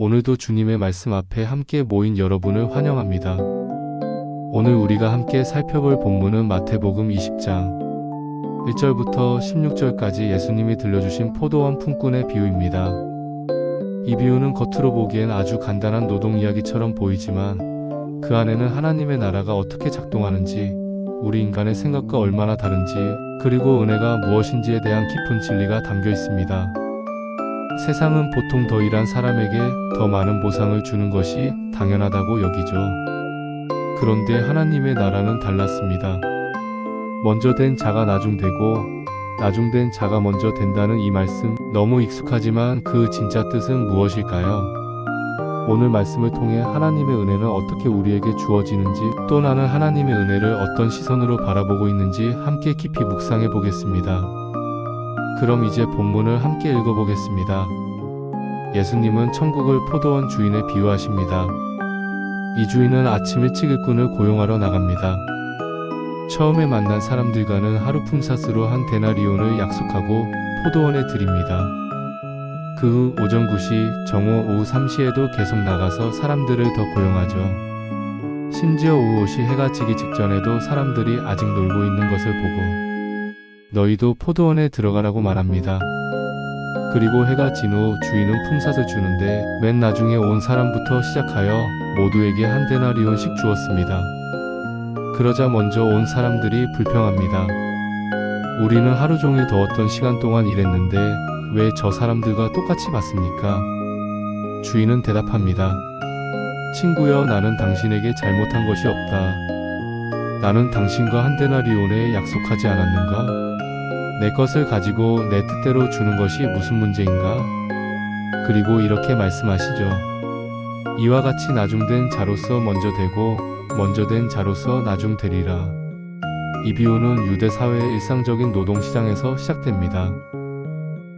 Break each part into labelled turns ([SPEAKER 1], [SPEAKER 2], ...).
[SPEAKER 1] 오늘도 주님의 말씀 앞에 함께 모인 여러분을 환영합니다. 오늘 우리가 함께 살펴볼 본문은 마태복음 20장 1절부터 16절까지 예수님이 들려주신 포도원 품꾼의 비유입니다. 이 비유는 겉으로 보기엔 아주 간단한 노동 이야기처럼 보이지만 그 안에는 하나님의 나라가 어떻게 작동하는지, 우리 인간의 생각과 얼마나 다른지, 그리고 은혜가 무엇인지에 대한 깊은 진리가 담겨 있습니다. 세상은 보통 더 일한 사람에게 더 많은 보상을 주는 것이 당연하다고 여기죠. 그런데 하나님의 나라는 달랐습니다. 먼저 된 자가 나중되고 나중된 자가 먼저 된다는 이 말씀, 너무 익숙하지만 그 진짜 뜻은 무엇일까요? 오늘 말씀을 통해 하나님의 은혜는 어떻게 우리에게 주어지는지, 또 나는 하나님의 은혜를 어떤 시선으로 바라보고 있는지 함께 깊이 묵상해 보겠습니다. 그럼 이제 본문을 함께 읽어보겠습니다. 예수님은 천국을 포도원 주인에 비유하십니다. 이 주인은 아침 일찍 일꾼을 고용하러 나갑니다. 처음에 만난 사람들과는 하루 품삯으로 한 데나리온을 약속하고 포도원에 들입니다. 그 후 오전 9시, 정오 오후 3시에도 계속 나가서 사람들을 더 고용하죠. 심지어 오후 5시 해가 지기 직전에도 사람들이 아직 놀고 있는 것을 보고 너희도 포도원에 들어가라고 말합니다. 그리고 해가 진 후 주인은 품삯을 주는데 맨 나중에 온 사람부터 시작하여 모두에게 한 데나리온씩 주었습니다. 그러자 먼저 온 사람들이 불평합니다. 우리는 하루 종일 더웠던 시간 동안 일했는데 왜 저 사람들과 똑같이 받습니까? 주인은 대답합니다. 친구여, 나는 당신에게 잘못한 것이 없다. 나는 당신과 한 데나리온에 약속하지 않았는가? 내 것을 가지고 내 뜻대로 주는 것이 무슨 문제인가? 그리고 이렇게 말씀하시죠. 이와 같이 나중된 자로서 먼저 되고 먼저 된 자로서 나중되리라. 이 비유는 유대 사회의 일상적인 노동시장에서 시작됩니다.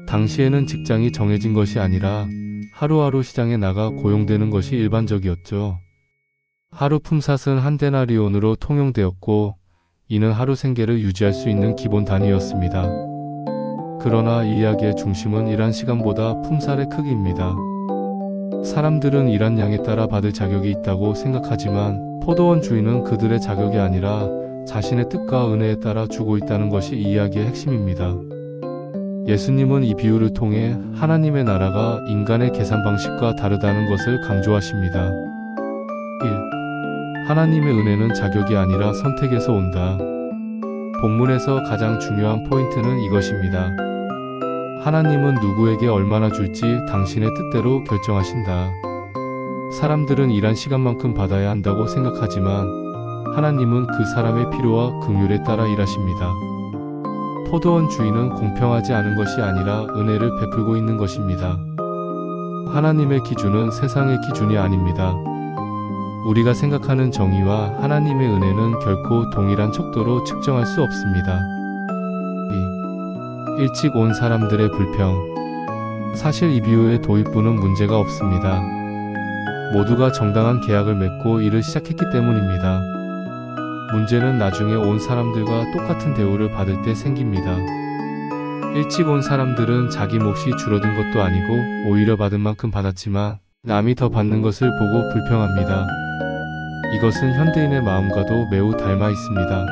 [SPEAKER 1] 당시에는 직장이 정해진 것이 아니라 하루하루 시장에 나가 고용되는 것이 일반적이었죠. 하루 품삯은 한 데나리온으로 통용되었고 이는 하루 생계를 유지할 수 있는 기본 단위였습니다. 그러나 이 이야기의 중심은 일한 시간보다 품살의 크기입니다. 사람들은 일한 양에 따라 받을 자격이 있다고 생각하지만 포도원 주인은 그들의 자격이 아니라 자신의 뜻과 은혜에 따라 주고 있다는 것이 이 이야기의 핵심입니다. 예수님은 이 비유를 통해 하나님의 나라가 인간의 계산 방식과 다르다는 것을 강조하십니다. 1. 하나님의 은혜는 자격이 아니라 선택에서 온다. 본문에서 가장 중요한 포인트는 이것입니다. 하나님은 누구에게 얼마나 줄지 당신의 뜻대로 결정하신다. 사람들은 일한 시간만큼 받아야 한다고 생각하지만 하나님은 그 사람의 필요와 긍휼에 따라 일하십니다. 포도원 주인은 공평하지 않은 것이 아니라 은혜를 베풀고 있는 것입니다. 하나님의 기준은 세상의 기준이 아닙니다. 우리가 생각하는 정의와 하나님의 은혜는 결코 동일한 척도로 측정할 수 없습니다. 2. 일찍 온 사람들의 불평. 사실 이 비유의 도입부는 문제가 없습니다. 모두가 정당한 계약을 맺고 일을 시작했기 때문입니다. 문제는 나중에 온 사람들과 똑같은 대우를 받을 때 생깁니다. 일찍 온 사람들은 자기 몫이 줄어든 것도 아니고 오히려 받은 만큼 받았지만 남이 더 받는 것을 보고 불평합니다. 이것은 현대인의 마음과도 매우 닮아 있습니다.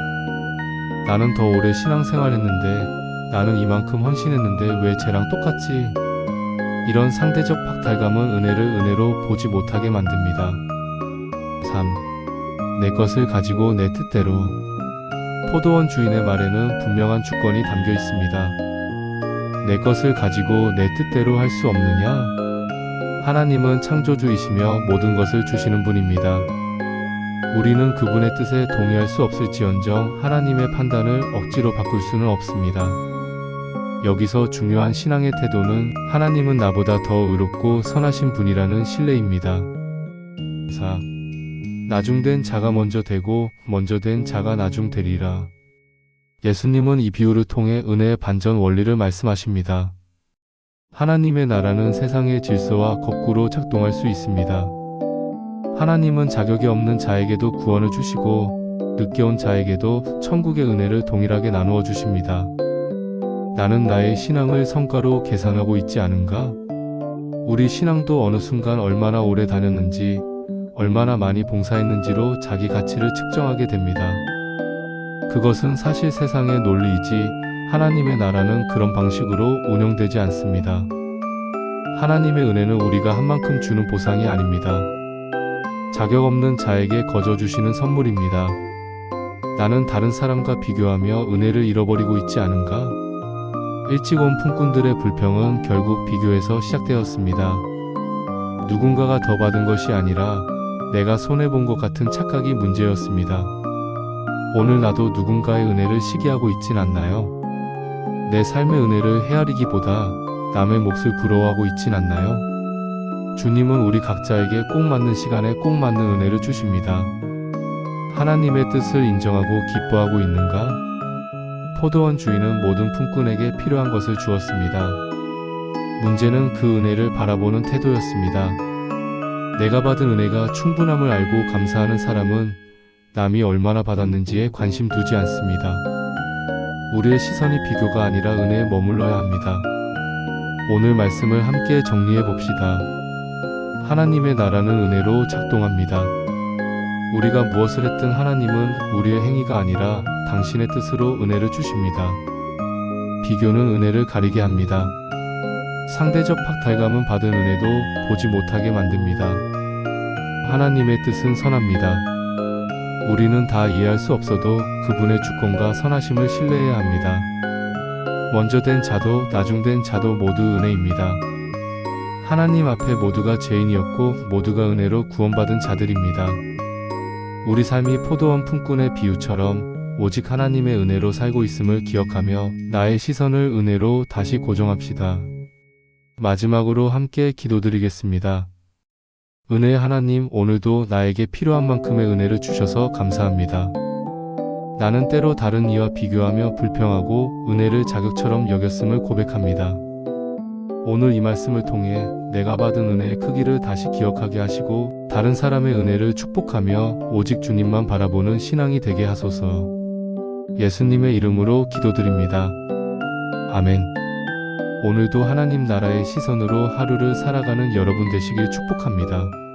[SPEAKER 1] 나는 더 오래 신앙생활했는데, 나는 이만큼 헌신했는데 왜 쟤랑 똑같지? 이런 상대적 박탈감은 은혜를 은혜로 보지 못하게 만듭니다. 3. 내 것을 가지고 내 뜻대로. 포도원 주인의 말에는 분명한 주권이 담겨 있습니다. 내 것을 가지고 내 뜻대로 할 수 없느냐? 하나님은 창조주이시며 모든 것을 주시는 분입니다. 우리는 그분의 뜻에 동의할 수 없을지언정 하나님의 판단을 억지로 바꿀 수는 없습니다. 여기서 중요한 신앙의 태도는 하나님은 나보다 더 의롭고 선하신 분이라는 신뢰입니다. 4. 나중된 자가 먼저 되고 먼저 된 자가 나중되리라. 예수님은 이 비유를 통해 은혜의 반전 원리를 말씀하십니다. 하나님의 나라는 세상의 질서와 거꾸로 작동할 수 있습니다. 하나님은 자격이 없는 자에게도 구원을 주시고 늦게 온 자에게도 천국의 은혜를 동일하게 나누어 주십니다. 나는 나의 신앙을 성과로 계산하고 있지 않은가? 우리 신앙도 어느 순간 얼마나 오래 다녔는지, 얼마나 많이 봉사했는지로 자기 가치를 측정하게 됩니다. 그것은 사실 세상의 논리이지 하나님의 나라는 그런 방식으로 운영되지 않습니다. 하나님의 은혜는 우리가 한 만큼 주는 보상이 아닙니다. 자격 없는 자에게 거저 주시는 선물입니다. 나는 다른 사람과 비교하며 은혜를 잃어버리고 있지 않은가? 일찍 온 품꾼들의 불평은 결국 비교에서 시작되었습니다. 누군가가 더 받은 것이 아니라 내가 손해본 것 같은 착각이 문제였습니다. 오늘 나도 누군가의 은혜를 시기하고 있진 않나요? 내 삶의 은혜를 헤아리기보다 남의 몫을 부러워하고 있진 않나요? 주님은 우리 각자에게 꼭 맞는 시간에 꼭 맞는 은혜를 주십니다. 하나님의 뜻을 인정하고 기뻐하고 있는가? 포도원 주인은 모든 품꾼에게 필요한 것을 주었습니다. 문제는 그 은혜를 바라보는 태도였습니다. 내가 받은 은혜가 충분함을 알고 감사하는 사람은 남이 얼마나 받았는지에 관심 두지 않습니다. 우리의 시선이 비교가 아니라 은혜에 머물러야 합니다. 오늘 말씀을 함께 정리해 봅시다. 하나님의 나라는 은혜로 작동합니다. 우리가 무엇을 했든 하나님은 우리의 행위가 아니라 당신의 뜻으로 은혜를 주십니다. 비교는 은혜를 가리게 합니다. 상대적 박탈감은 받은 은혜도 보지 못하게 만듭니다. 하나님의 뜻은 선합니다. 우리는 다 이해할 수 없어도 그분의 주권과 선하심을 신뢰해야 합니다. 먼저 된 자도 나중 된 자도 모두 은혜입니다. 하나님 앞에 모두가 죄인이었고 모두가 은혜로 구원받은 자들입니다. 우리 삶이 포도원 품꾼의 비유처럼 오직 하나님의 은혜로 살고 있음을 기억하며 나의 시선을 은혜로 다시 고정합시다. 마지막으로 함께 기도드리겠습니다. 은혜의 하나님, 오늘도 나에게 필요한 만큼의 은혜를 주셔서 감사합니다. 나는 때로 다른 이와 비교하며 불평하고 은혜를 자격처럼 여겼음을 고백합니다. 오늘 이 말씀을 통해 내가 받은 은혜의 크기를 다시 기억하게 하시고 다른 사람의 은혜를 축복하며 오직 주님만 바라보는 신앙이 되게 하소서. 예수님의 이름으로 기도드립니다. 아멘. 오늘도 하나님 나라의 시선으로 하루를 살아가는 여러분 되시길 축복합니다.